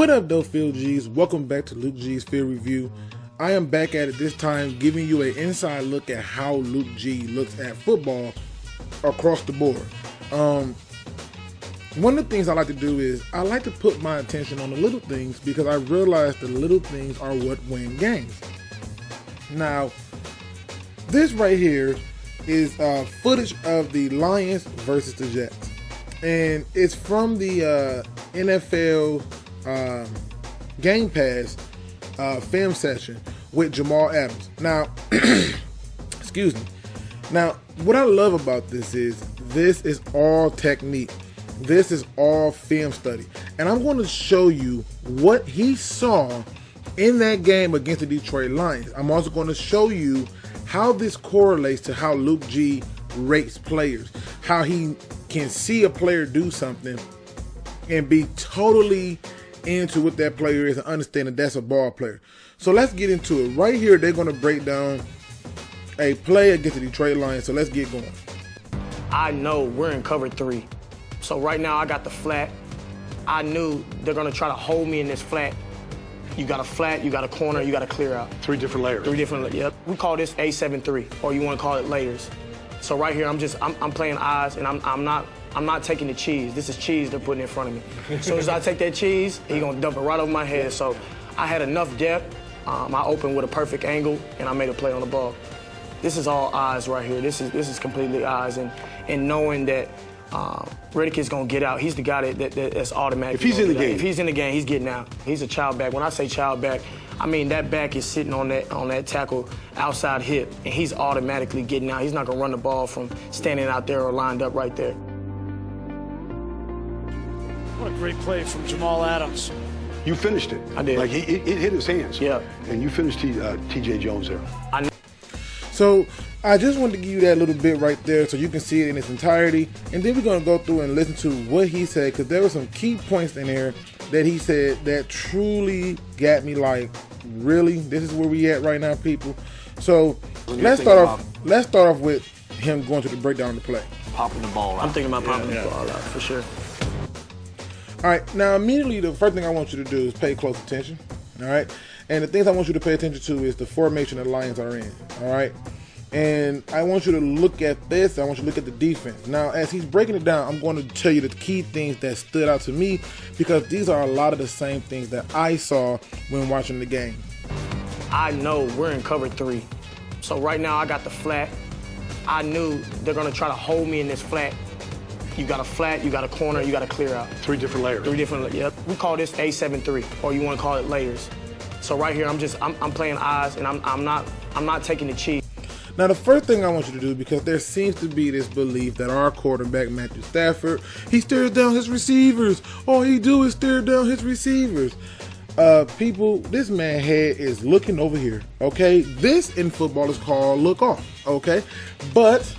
What up, though, Field G's? Welcome back to Luke G's Field Review. I am back at it this time, giving you an inside look at how Luke G looks at football across the board. One of the things I like to do is I like to put my attention on the little things because I realize the little things are what win games. Now, this right here is footage of the Lions versus the Jets, and it's from the NFL Game Pass film session with Jamal Adams. Now, excuse me. Now, what I love about this is all technique. This is all film study. And I'm going to show you what he saw in that game against the Detroit Lions. I'm also going to show you how this correlates to how Luke G rates players. How he can see a player do something and be totally into what that player is and understand that that's a ball player. So let's get into it. Right here, they're going to break down a play against the Detroit Lions. So let's get going. I know we're in cover 3. So right now I got the flat. I knew they're going to try to hold me in this flat. You got a flat, you got a corner, you got to clear out. 3 different layers. 3 different, yep. We call this A7-3, or you want to call it layers. So right here, I'm playing eyes, and I'm not taking the cheese. This is cheese they're putting in front of me. As soon as I take that cheese, he's going to dump it right over my head. So I had enough depth. I opened with a perfect angle, and I made a play on the ball. This is all eyes right here. This is completely eyes, and knowing that Riddick is going to get out. He's the guy that's automatic. If he's in the game. If he's in the game, he's getting out. He's a child back. When I say child back, I mean that back is sitting on that tackle outside hip, and he's automatically getting out. He's not going to run the ball from standing out there or lined up right there. What a great play from Jamal Adams. You finished it. I did. Like, it hit his hands. Yeah. And you finished T.J. Jones there. So I just wanted to give you that little bit right there so you can see it in its entirety. And then we're going to go through and listen to what he said, because there were some key points in there that he said that truly got me like, really? This is where we at right now, people? So let's start off with him going to the breakdown of the play. Popping the ball out. I'm thinking about popping the ball out, for sure. All right, now immediately the first thing I want you to do is pay close attention, all right? And the things I want you to pay attention to is the formation the Lions are in, all right? And I want you to look at this. I want you to look at the defense. Now, as he's breaking it down, I'm going to tell you the key things that stood out to me, because these are a lot of the same things that I saw when watching the game. I know we're in cover 3. So right now I got the flat. I knew they're going to try to hold me in this flat. You got a flat, you got a corner, you got to clear out. 3 different layers. 3 different, yep. We call this A7-3, or you want to call it layers. So right here, I'm playing eyes, and I'm not taking the cheese. Now, the first thing I want you to do, because there seems to be this belief that our quarterback, Matthew Stafford, he stares down his receivers. All he do is stare down his receivers. People, this man's head is looking over here, okay? This in football is called look off, okay? But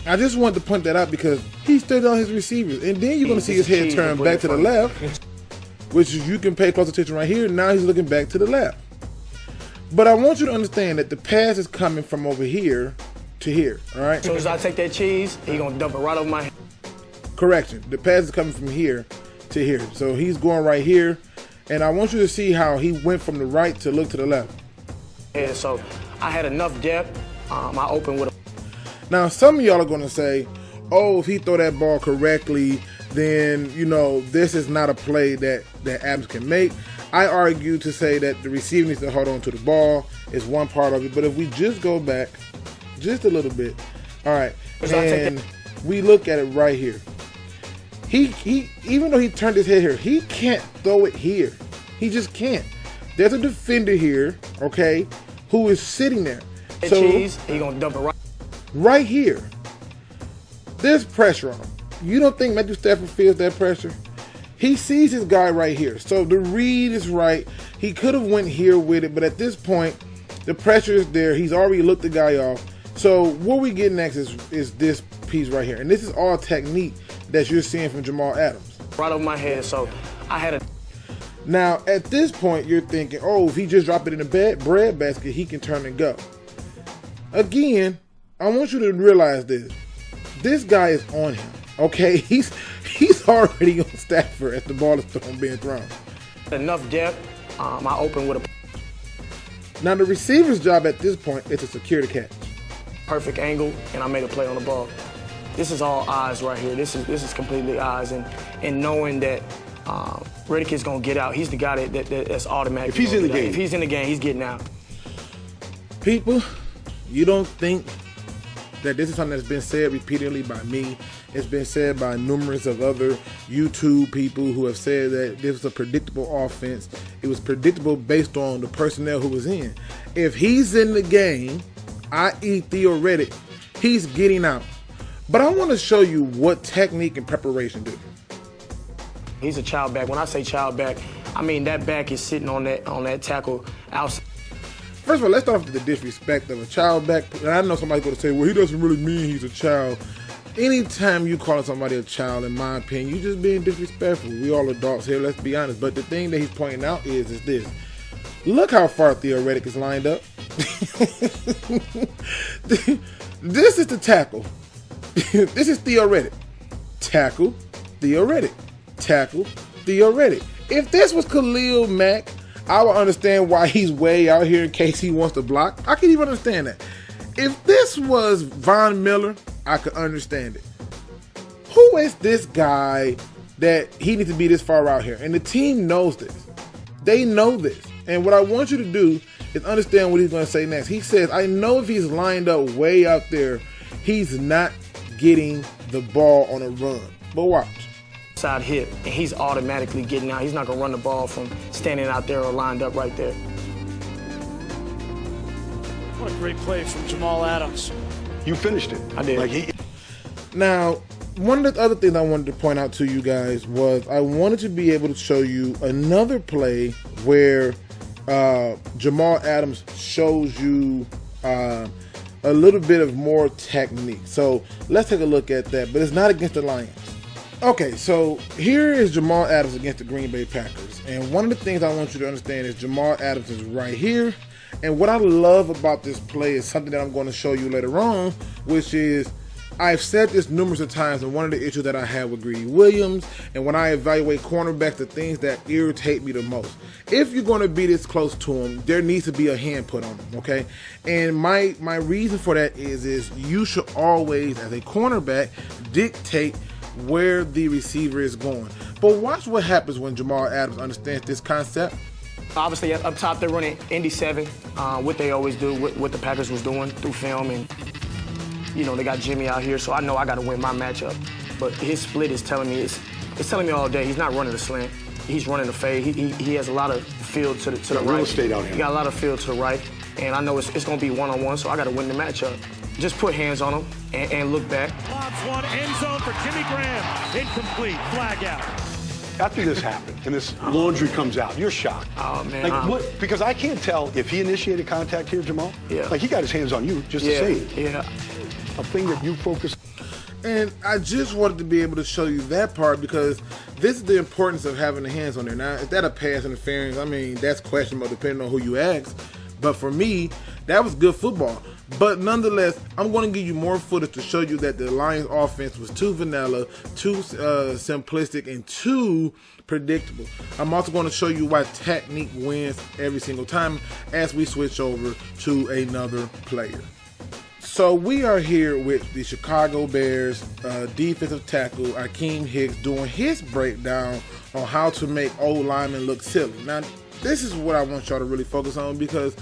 I just wanted to point that out because he stared down his receivers. And then you're going to see his head turn back to the left, which you can pay close attention right here. Now he's looking back to the left. But I want you to understand that the pass is coming from over here to here, all right? As soon as I take that cheese, he's going to dump it right over my head. Correction. The pass is coming from here to here. So he's going right here. And I want you to see how he went from the right to look to the left. Yeah, so I had enough depth. I opened with a... Now, some of y'all are going to say, oh, if he throw that ball correctly, then, you know, this is not a play that Adams can make. I argue to say that the receiver needs to hold on to the ball is one part of it. But if we just go back just a little bit, all right, and we look at it right here. He even though he turned his head here, he can't throw it here. He just can't. There's a defender here, okay, who is sitting there. So cheese, he gonna dump it right here. There's pressure on him. You don't think Matthew Stafford feels that pressure? He sees his guy right here. So the read is right. He could have went here with it, but at this point, the pressure is there. He's already looked the guy off. So what we get next is this piece right here. And this is all technique that you're seeing from Jamal Adams. Right over my head. So I had a... Now, at this point, you're thinking, oh, if he just drop it in the bread basket, he can turn and go. Again, I want you to realize this. This guy is on him. Okay, he's already on Stafford as the ball is being thrown. Enough depth, I open with a Now, the receiver's job at this point is to secure the catch. perfect angle, and I made a play on the ball. This is all eyes right here. This is completely eyes, and knowing that Riddick is gonna get out. He's the guy that's automatic. If he's in the game. If he's in the game, he's getting out. People, you don't think that this is something that's been said repeatedly by me. It's been said by numerous of other YouTube people who have said that this was a predictable offense. It was predictable based on the personnel who was in. If he's in the game, i.e. theoretic, he's getting out. But I want to show you what technique and preparation do. He's a child back. When I say child back, I mean that back is sitting on that tackle outside. First of all, let's start off with the disrespect of a child back. And I know somebody's going to say, well, he doesn't really mean he's a child. Anytime you call somebody a child, in my opinion, you're just being disrespectful. We all adults here, let's be honest. But the thing that he's pointing out is this. Look how far Theoretic is lined up. This is the tackle. This is Theoretic. Tackle, Theoretic. Tackle, Theoretic. If this was Khalil Mack, I would understand why he's way out here in case he wants to block. I can even understand that. If this was Von Miller, I could understand it. Who is this guy that he needs to be this far out here? And the team knows this. They know this. And what I want you to do is understand what he's going to say next. He says, I know if he's lined up way out there, he's not getting the ball on a run. But watch. Side hip, and he's automatically getting out. He's not gonna run the ball from standing out there or lined up right there. What a great play from Jamal Adams. You finished it. I did. Now, one of the other things I wanted to point out to you guys was I wanted to be able to show you another play where Jamal Adams shows you a little bit of more technique. So let's take a look at that, but it's not against the Lions. Okay, so here is Jamal Adams against the Green Bay Packers. And one of the things I want you to understand is Jamal Adams is right here. And what I love about this play is something that I'm going to show you later on, which is I've said this numerous of times, and one of the issues that I have with Greedy Williams, and when I evaluate cornerbacks, the things that irritate me the most. If you're going to be this close to him, there needs to be a hand put on him, okay? And my reason for that is you should always, as a cornerback, dictate where the receiver is going. But watch what happens when Jamal Adams understands this concept. Obviously, up top, they're running Indy 7, what they always do, what the Packers was doing through film. And, you know, they got Jimmy out here, so I know I got to win my matchup. But his split is telling me, it's telling me all day, he's not running the slant. He's running the fade. He has a lot of field to the right. Real estate out here. He got a lot of field to the right. And I know it's going to be one-on-one, so I got to win the matchup. Just put hands on him and look back. Lobs one, end zone for Jimmy Graham. Incomplete, flag out. After this happened and this laundry comes out, you're shocked. Oh, man. Like, what? Because I can't tell if he initiated contact here, Jamal. Yeah. Like, he got his hands on you just to say it. Yeah. A thing that you focus. And I just wanted to be able to show you that part because this is the importance of having the hands on there. Now, is that a pass interference? I mean, that's questionable depending on who you ask. But for me, that was good football. But nonetheless, I'm going to give you more footage to show you that the Lions offense was too vanilla, too simplistic, and too predictable. I'm also going to show you why technique wins every single time as we switch over to another player. So we are here with the Chicago Bears defensive tackle, Rakim Hicks, doing his breakdown on how to make old linemen look silly. Now, this is what I want y'all to really focus on because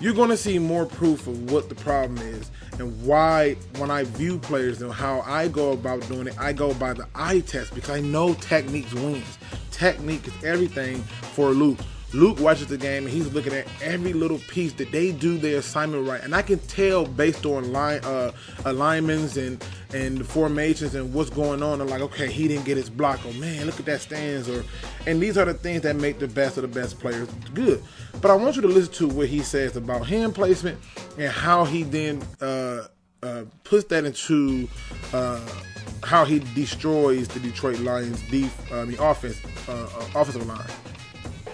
you're going to see more proof of what the problem is and why when I view players and how I go about doing it, I go by the eye test because I know techniques wins. Technique is everything for Luke. Luke watches the game and he's looking at every little piece that they do their assignment right. And I can tell based on alignments and the formations and what's going on. I'm like, okay, he didn't get his block. Oh man, look at that stance. And these are the things that make the best of the best players good. But I want you to listen to what he says about hand placement and how he then puts that into how he destroys the Detroit Lions offensive line.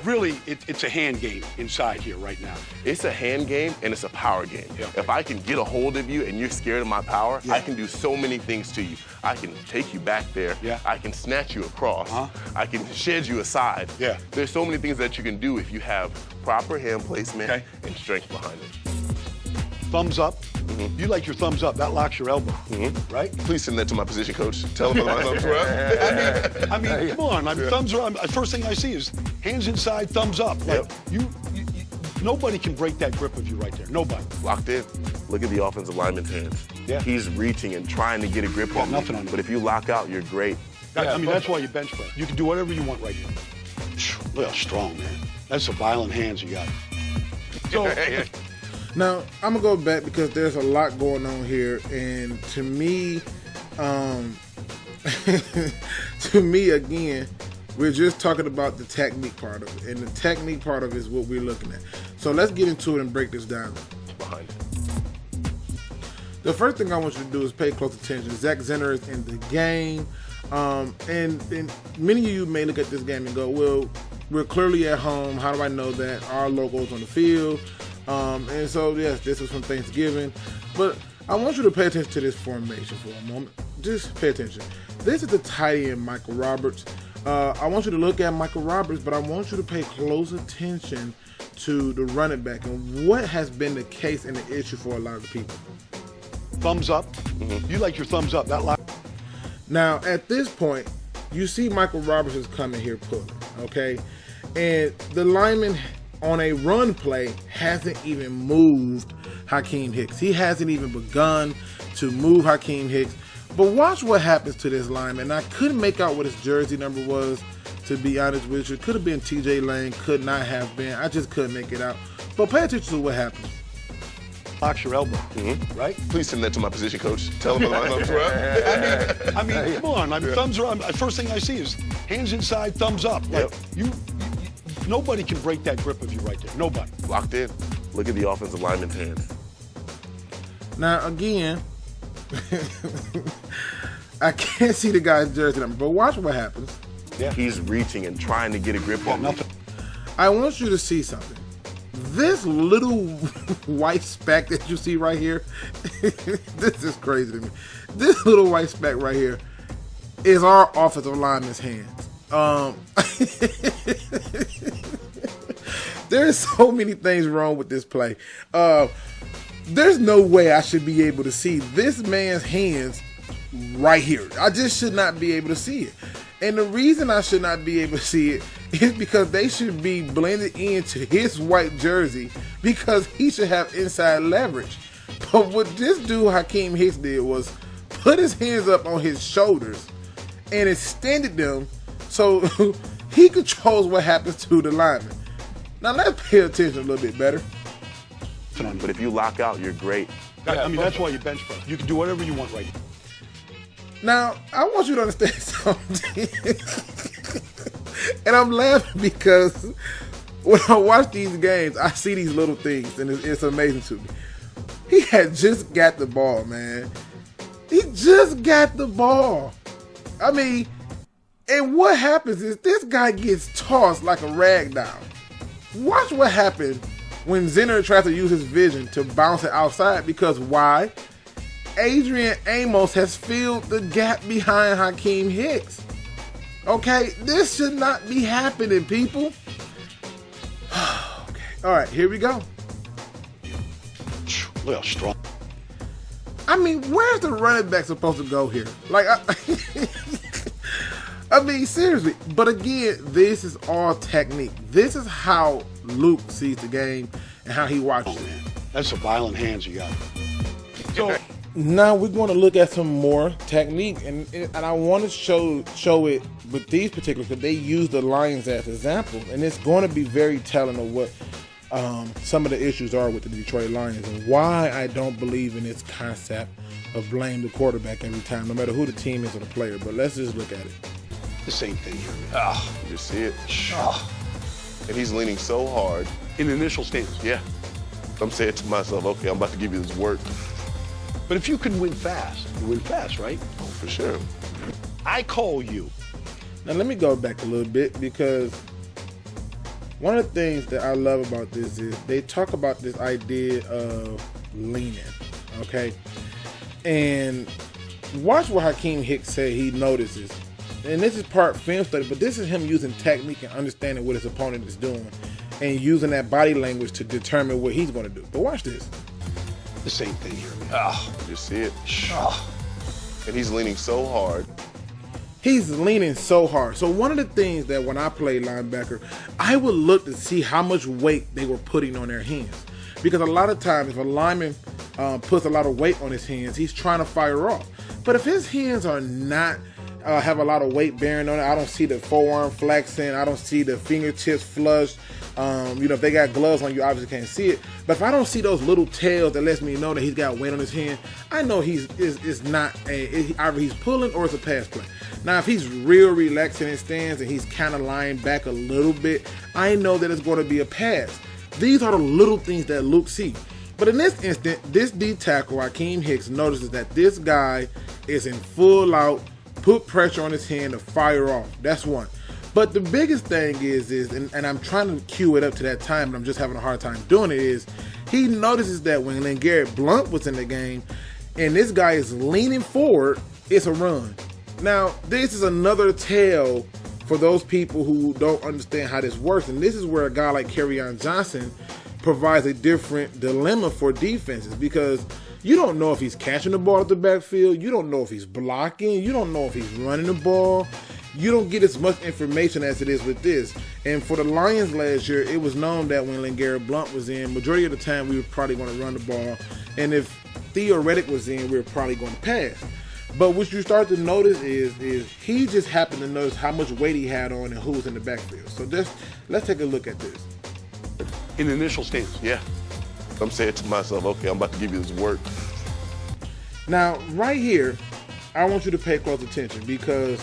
really, it's a hand game inside here right now. It's a hand game and it's a power game. Yeah. If I can get a hold of you and you're scared of my power, I can do so many things to you. I can take you back there. Yeah. I can snatch you across. I can shed you aside. Yeah. There's so many things that you can do if you have proper hand placement and strength behind it. Thumbs up. You like your thumbs up. That locks your elbow, right? Please send that to my position coach. Tell him my thumbs are up. I mean, come on. Thumbs are up. First thing I see is hands inside, thumbs up. Like, nobody can break that grip of you right there. Nobody. Locked in. Look at the offensive lineman's hands. Yeah. He's reaching and trying to get a grip on nothing you. on you. But if you lock out, you're great. I mean, that's why you bench press. You can do whatever you want right here. Look how strong, man. That's some violent hands you got. So, now, I'm going to go back because there's a lot going on here. And to me, again, we're just talking about the technique part of it. And the technique part of it is what we're looking at. So let's get into it and break this down. Behind it. The first thing I want you to do is pay close attention. Zach Zinner is in the game. And many of you may look at this game and go, well, we're clearly at home. How do I know that? Our logo's on the field. And so, yes, this is from Thanksgiving. But I want you to pay attention to this formation for a moment. Just pay attention. This is the tight end, Michael Roberts. I want you to look at Michael Roberts, but I want you to pay close attention to the running back and what has been the case and the issue for a lot of people. thumbs up. You like your thumbs up. That lock. Now, at this point, you see Michael Roberts is coming here pulling, okay? And the lineman on a run play hasn't even moved Hakeem Hicks. He hasn't even begun to move Hakeem Hicks. But watch what happens to this lineman. I couldn't make out what his jersey number was, to be honest with you. It could have been TJ Lane, could not have been. I just couldn't make it out. But pay attention to what happens. Locks your elbow, right? Please send that to my position coach. Tell him my thumbs are up. I mean, come on. Thumbs are up. First thing I see is hands inside, thumbs up. Like, you, nobody can break that grip of you right there. Nobody. Locked in. Look at the offensive lineman's hands. Now, again, I can't see the guy's jersey number, but watch what happens. Yeah. He's reaching and trying to get a grip on me. I want you to see something. This little white speck that you see right here, this is crazy to me. This little white speck right here is our offensive lineman's hands. There's so many things wrong with this play. There's no way I should be able to see this man's hands right here. I just should not be able to see it. And the reason I should not be able to see it is because they should be blended into his white jersey because he should have inside leverage. But what this dude Hakeem Hicks did was put his hands up on his shoulders and extended them so he controls what happens to the lineman. Now let's pay attention a little bit better. But if you lock out, you're great. I mean, that's why you bench press. You can do whatever you want right now. Now, I want you to understand something. And I'm laughing because when I watch these games, I see these little things, and it's amazing to me. He had just got the ball, man. He just got the ball. I mean, and what happens is this guy gets tossed like a rag doll. Watch what happened when Zinner tries to use his vision to bounce it outside, because why? Adrian Amos has filled the gap behind Hakeem Hicks. Okay, this should not be happening, people. Okay, all right, here we go. Well, strong. I mean, where's the running back supposed to go here? Like, I mean, seriously. But again, this is all technique. This is how Luke sees the game and how he watches it. That's some violent hands you got. So now we're going to look at some more technique, and I want to show it with these particulars because they use the Lions as example, and it's going to be very telling of what some of the issues are with the Detroit Lions and why I don't believe in this concept of blame the quarterback every time, no matter who the team is or the player. But let's just look at it. the same thing here. You just see it. And he's leaning so hard. In the initial stages. Yeah. I'm saying to myself, okay, I'm about to give you this work. But if you can win fast, you win fast, right? Oh, for sure. I call you. Now let me go back a little bit because One of the things that I love about this is they talk about this idea of leaning, okay? And watch what Rakim Hicks said he notices. And this is part film study, but this is him using technique and understanding what his opponent is doing and using that body language to determine what he's going to do. But watch this. The same thing here, man. You see it? And he's leaning so hard. He's leaning so hard. So one of the things that when I played linebacker, I would look to see how much weight they were putting on their hands. Because a lot of times if a lineman puts a lot of weight on his hands, he's trying to fire off. But if his hands are not have a lot of weight bearing on it, I don't see the forearm flexing, I don't see the fingertips flushed. If they got gloves on, you obviously can't see it. But if I don't see those little tails that lets me know that he's got weight on his hand, I know either he's pulling or it's a pass play. Now, if he's real relaxed in his stance and he's kind of lying back a little bit, I know that it's going to be a pass. These are the little things that Luke sees. But in this instant, this D tackle, Rakim Hicks, notices that this guy is in full out, put pressure on his hand to fire off. That's one. But the biggest thing is and I'm trying to cue it up to that time, but I'm just having a hard time doing it, is he notices that when LeGarrette Blount was in the game and this guy is leaning forward, it's a run. Now, this is another tell for those people who don't understand how this works. And this is where a guy like Kerryon Johnson provides a different dilemma for defenses, because you don't know if he's catching the ball at the backfield. You don't know if he's blocking. You don't know if he's running the ball. You don't get as much information as it is with this. And for the Lions last year, it was known that when LeGarrette Blount was in, majority of the time we were probably going to run the ball. And if Theo Riddick was in, we were probably going to pass. But what you start to notice is he just happened to notice how much weight he had on and who was in the backfield. So let's take a look at this. In the initial stance. Yeah. I'm saying to myself, okay, I'm about to give you this work. Now, right here, I want you to pay close attention, because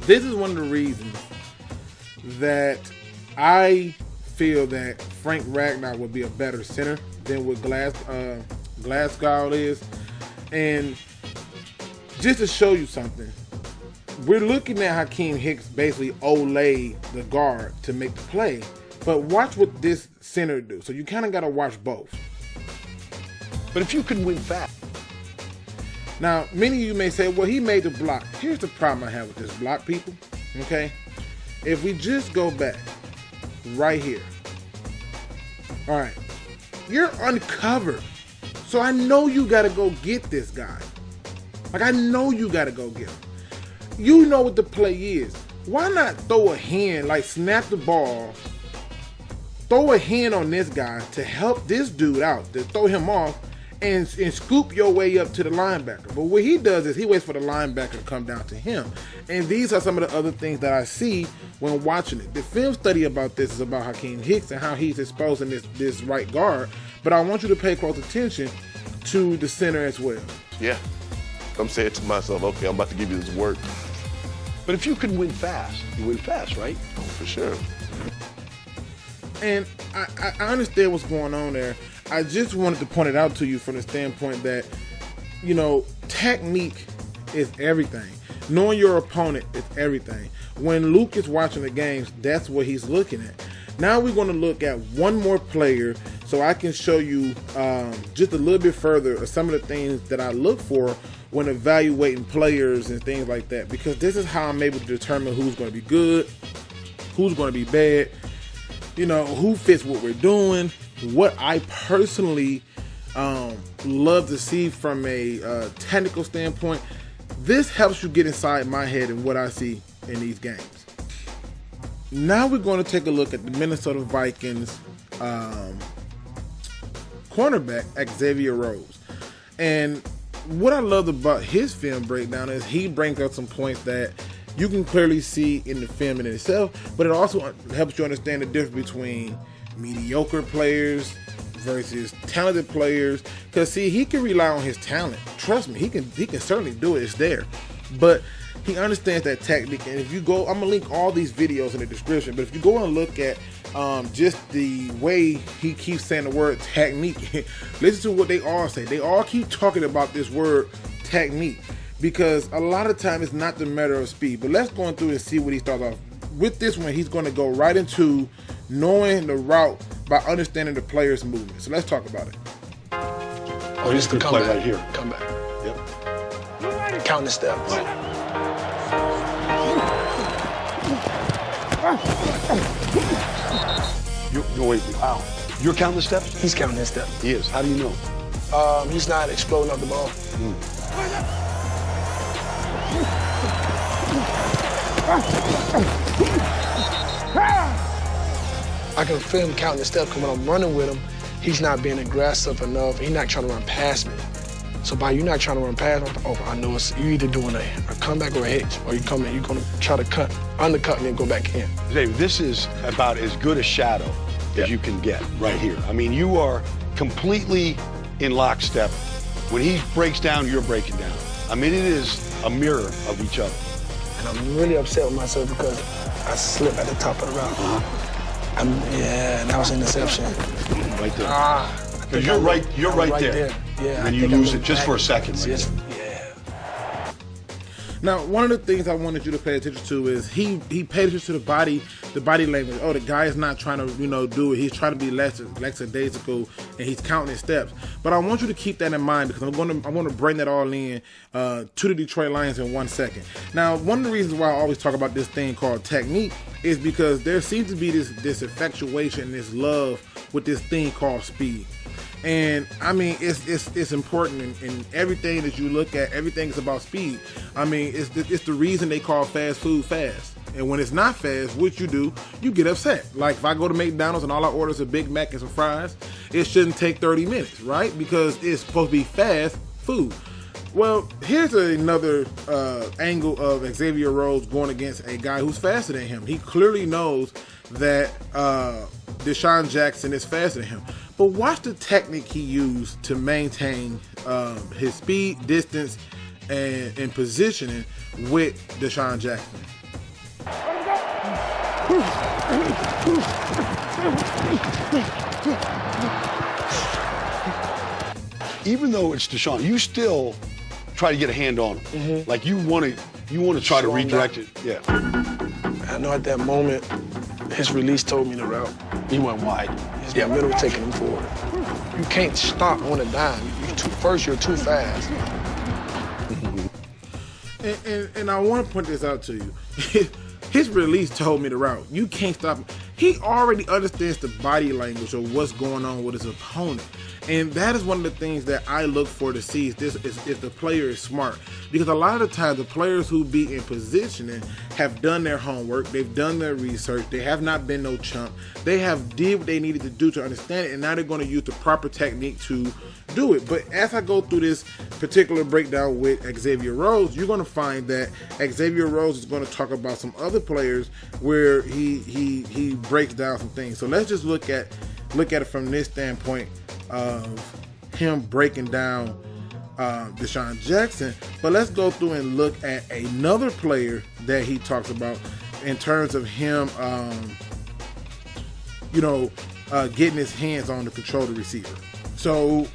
this is one of the reasons that I feel that Frank Ragnow would be a better center than what Glasgow is. And just to show you something, we're looking at Rakim Hicks basically olay the guard to make the play. But watch what this center do. So you kind of got to watch both. But if you can win fast. Now, many of you may say, well, he made the block. Here's the problem I have with this block, people. Okay? If we just go back right here. All right. You're uncovered. So I know you got to go get this guy. Like, I know you got to go get him. You know what the play is. Why not throw a hand, like snap the ball, throw a hand on this guy to help this dude out, to throw him off, and scoop your way up to the linebacker. But what he does is he waits for the linebacker to come down to him. And these are some of the other things that I see when watching it. The film study about this is about Rakim Hicks and how he's exposing this right guard. But I want you to pay close attention to the center as well. Yeah. I'm saying to myself, okay, I'm about to give you this work. But if you can win fast, you win fast, right? Oh, for sure. And I understand what's going on there. I just wanted to point it out to you from the standpoint that, technique is everything. Knowing your opponent is everything. When Luke is watching the games, that's what he's looking at. Now we're going to look at one more player so I can show you just a little bit further of some of the things that I look for when evaluating players and things like that. Because this is how I'm able to determine who's going to be good, who's going to be bad, who fits what we're doing. What I personally love to see from a technical standpoint. This helps you get inside my head and what I see in these games. Now we're going to take a look at the Minnesota Vikings cornerback, Xavier Rhodes. And what I love about his film breakdown is he brings up some points that you can clearly see in the film in itself, but it also helps you understand the difference between mediocre players versus talented players. Because see, he can rely on his talent. Trust me, he can certainly do it. It's there. But he understands that technique. And if you go, I'm gonna link all these videos in the description, but if you go and look at just the way he keeps saying the word technique, listen to what they all say. They all keep talking about this word technique, because a lot of time it's not the matter of speed. But let's go through and see what he starts off with. This one, he's going to go right into knowing the route by understanding the player's movement. So let's talk about it. Oh, this is the play comeback. right here. Comeback. Yep. Counting the steps. Wow. You're counting the steps? He's counting his steps. He is. How do you know? He's not exploding off the ball. I can feel him counting the steps because when I'm running with him, he's not being aggressive enough. He's not trying to run past me. So by you not trying to run past me, I know it's you either doing a comeback or a hitch, or you're going to try to undercut me and go back in. David, this is about as good a shadow as you can get right here. I mean, you are completely in lockstep. When he breaks down, you're breaking down. I mean, it is a mirror of each other. And I'm really upset with myself because I slipped at the top of the route. Yeah, that was an interception. Right there. Because you're right there. Yeah. And you lose it just for a second. Yeah. Now, one of the things I wanted you to pay attention to is he paid attention to the body language. Oh, the guy is not trying to, do it. He's trying to be lackadaisical, and he's counting his steps. But I want you to keep that in mind because I want to bring that all in to the Detroit Lions in 1 second. Now, one of the reasons why I always talk about this thing called technique is because there seems to be this infatuation, this love with this thing called speed. And I mean, it's important in everything that you look at. Everything is about speed. I mean, it's the reason they call fast food fast. And when it's not fast, what you do, you get upset. Like if I go to McDonald's and all I order is a Big Mac and some fries, it shouldn't take 30 minutes, right? Because it's supposed to be fast food. Well, here's another angle of Xavier Rhodes going against a guy who's faster than him. He clearly knows that Deshaun Jackson is faster than him. But watch the technique he used to maintain his speed, distance, and positioning with Deshaun Jackson. Even though it's Deshaun, you still try to get a hand on him. Like you want to try to redirect it. Yeah. I know at that moment, his release told me the route. He went wide. His middle taking him forward. You can't stop on a dime. First, you're too fast. And I want to point this out to you. His release told me the route. You can't stop him. He already understands the body language of what's going on with his opponent. And that is one of the things that I look for to see if the player is smart. Because a lot of the times the players who be in positioning have done their homework, they've done their research, they have not been no chump. They have did what they needed to do to understand it, and now they're going to use the proper technique to do it. But as I go through this particular breakdown with Xavier Rhodes, you're going to find that Xavier Rhodes is going to talk about some other players where he breaks down some things. So let's just look at it from this standpoint of him breaking down Deshaun Jackson. But let's go through and look at another player that he talks about in terms of him getting his hands on to control the receiver. So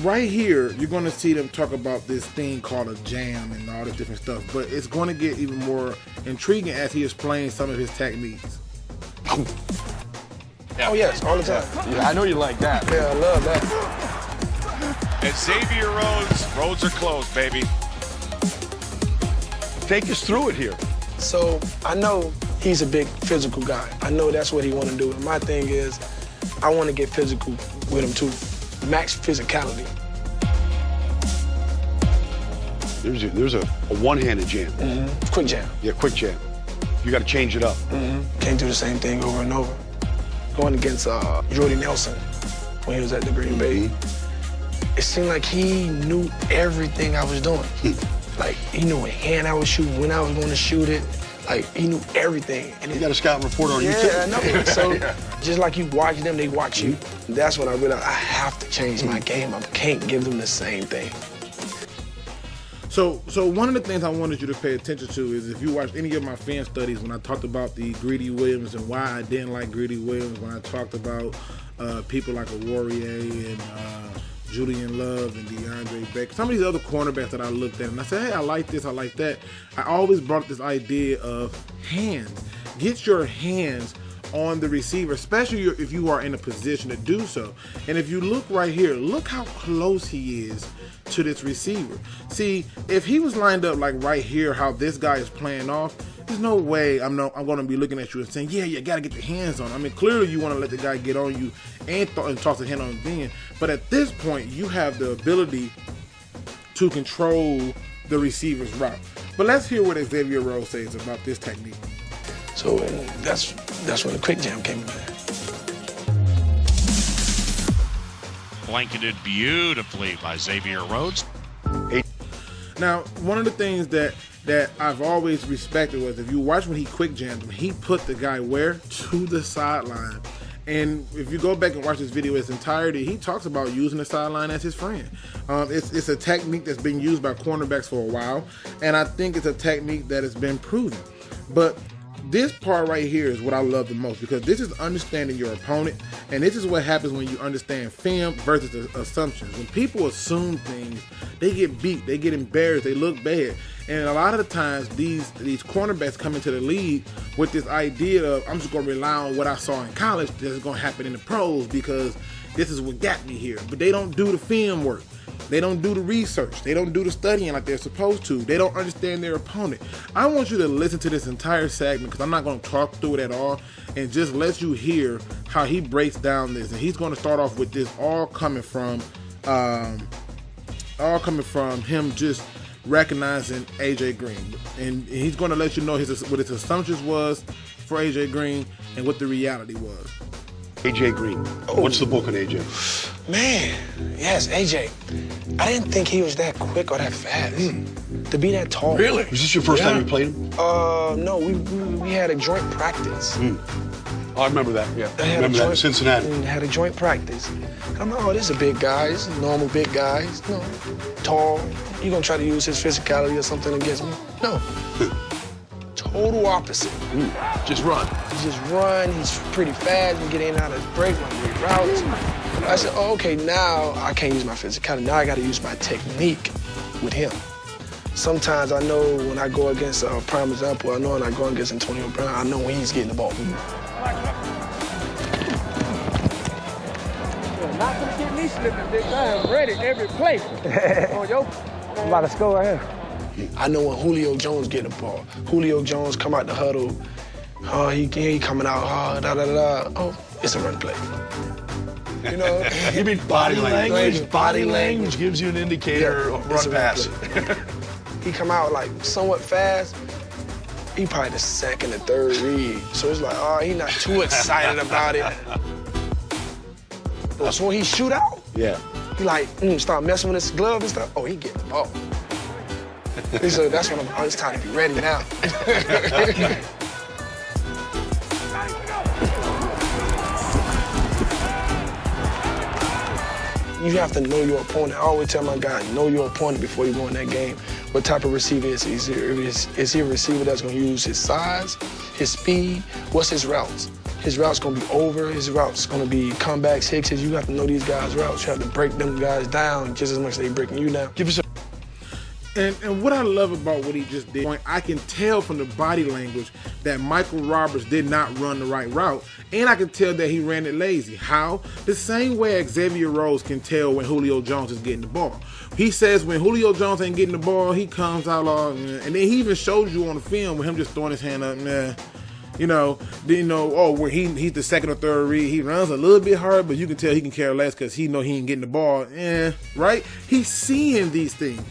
right here, you're going to see them talk about this thing called a jam and all this different stuff. But it's going to get even more intriguing as he explains some of his techniques. Oh, yes, all the time. Yeah, I know you like that. Yeah, I love that. And Xavier Rhodes are closed, baby. Take us through it here. So I know he's a big physical guy. I know that's what he want to do. And my thing is, I want to get physical with him too. Max physicality. There's a one-handed jam. Quick jam. Yeah, quick jam. You got to change it up. Can't do the same thing over and over. Going against Jordy Nelson when he was at the Green Bay, it seemed like he knew everything I was doing. Like, he knew what hand I was shooting, when I was going to shoot it. Like, he knew everything. And you got a scouting report on you, too. Yeah, I know. So, just like you watch them, they watch you. That's when I realized I have to change my game. I can't give them the same thing. So one of the things I wanted you to pay attention to is if you watched any of my fan studies when I talked about the Greedy Williams and why I didn't like Greedy Williams, when I talked about people like a Warrior and Julian Love and DeAndre Beck, some of these other cornerbacks that I looked at and I said, hey, I like this, I like that. I always brought up this idea of hands. Get your hands on the receiver, especially if you are in a position to do so. And if you look right here, look how close he is to this receiver. See, if he was lined up like right here, how this guy is playing off, there's no way I'm going to be looking at you and saying, yeah, you got to get your hands on him. I mean, clearly you want to let the guy get on you and toss a hand on him then. But at this point, you have the ability to control the receiver's route. But let's hear what Xavier Rhodes says about this technique. So that's when the quick jam came in. Blanketed beautifully by Xavier Rhodes. Now, one of the things that I've always respected was if you watch when he quick jammed him, he put the guy where? To the sideline. And if you go back and watch this video in its entirety, he talks about using the sideline as his friend. It's a technique that's been used by cornerbacks for a while, and I think it's a technique that has been proven. But this part right here is what I love the most, because this is understanding your opponent, and this is what happens when you understand film versus assumptions. When people assume things, they get beat, they get embarrassed, they look bad. And a lot of the times, these cornerbacks come into the league with this idea of, I'm just going to rely on what I saw in college that's going to happen in the pros because this is what got me here. But they don't do the film work. They don't do the research. They don't do the studying like they're supposed to. They don't understand their opponent. I want you to listen to this entire segment because I'm not going to talk through it at all and just let you hear how he breaks down this. And he's going to start off with this all coming from him just recognizing AJ Green, and he's going to let you know what his assumptions was for AJ Green and what the reality was. AJ Green. What's the book on AJ? Man, yes, AJ. I didn't think he was that quick or that fast to be that tall. Really? Was this your first time you played him? No, we had a joint practice. Oh, I remember that. Yeah, I remember that in Cincinnati. Had a joint practice. I'm like, oh, this is a big guy. This is a normal big guy. He's, tall. You gonna try to use his physicality or something against me? No. Total opposite. Just run. Just run. He's pretty fast. You get in and out of break, my routes. I said, oh, okay, now I can't use my physicality. Now I got to use my technique with him. Sometimes I know when I go against, prime example, I know when I go against Antonio Brown, I know when he's getting the ball. Not gonna get me slipping, big guy. I'm ready every play. Oh, yo. I'm about to score right here. I know when Julio Jones get the ball. Julio Jones come out the huddle. Oh, he coming out. Oh, da-da-da-da. Oh, it's a run play. You know? You mean body language? Body language gives you an indicator of run pass. He come out like somewhat fast. He probably the second or third read. So it's like, oh, he not too excited about it. So when he shoot out, he like start messing with his glove and stuff. Oh, he getting the ball. So that's when it's time to be ready now. You have to know your opponent. I always tell my guys, know your opponent before you go in that game. What type of receiver is he? Is he a receiver that's going to use his size, his speed? What's his routes? His route's going to be over. His route's going to be comebacks, Hickses. You have to know these guys' routes. You have to break them guys down just as much as they breaking you down. Give us a... And what I love about what he just did, I can tell from the body language that Michael Roberts did not run the right route, and I can tell that he ran it lazy. How? The same way Xavier Rhodes can tell when Julio Jones is getting the ball. He says when Julio Jones ain't getting the ball, he comes out and then he even shows you on the film with him just throwing his hand up, where he's the second or third read. He runs a little bit hard, but you can tell he can care less because he know he ain't getting the ball. Right? He's seeing these things.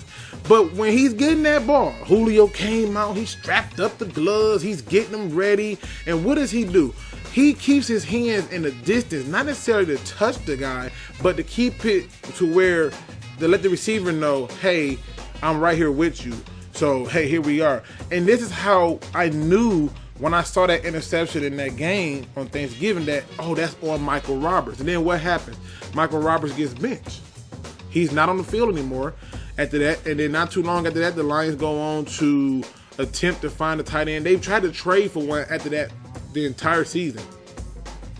But when he's getting that ball, Julio came out, he strapped up the gloves, he's getting them ready. And what does he do? He keeps his hands in the distance, not necessarily to touch the guy, but to keep it to where to let the receiver know, hey, I'm right here with you. So, hey, here we are. And this is how I knew when I saw that interception in that game on Thanksgiving that, oh, that's on Michael Roberts. And then what happens? Michael Roberts gets benched. He's not on the field anymore after that. And then not too long after that, the Lions go on to attempt to find a tight end. They've tried to trade for one after that the entire season.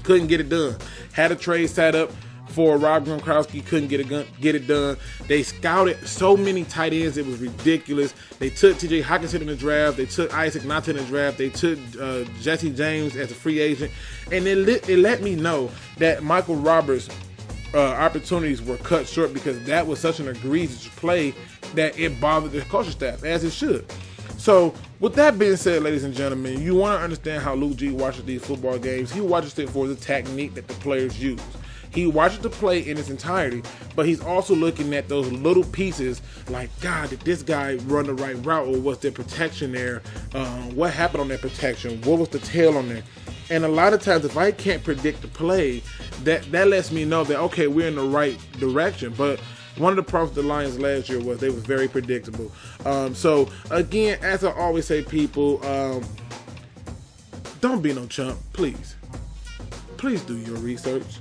Couldn't get it done. Had a trade set up for Rob Gronkowski, couldn't get it done. They scouted so many tight ends, it was ridiculous. They took T.J. Hockenson in the draft. They took Isaac Nata in the draft. They took Jesse James as a free agent. And it let me know that Michael Roberts' opportunities were cut short because that was such an egregious play that it bothered the coaching staff, as it should. So, with that being said, ladies and gentlemen, you want to understand how Luke G watches these football games. He watches it for the technique that the players use. He watches the play in its entirety, but he's also looking at those little pieces like, God, did this guy run the right route, or was there protection there? What happened on that protection? What was the tail on there? And a lot of times, if I can't predict the play, that lets me know that, okay, we're in the right direction. But one of the problems with the Lions last year was they was very predictable. So, again, as I always say, people, don't be no chump, please. Please do your research.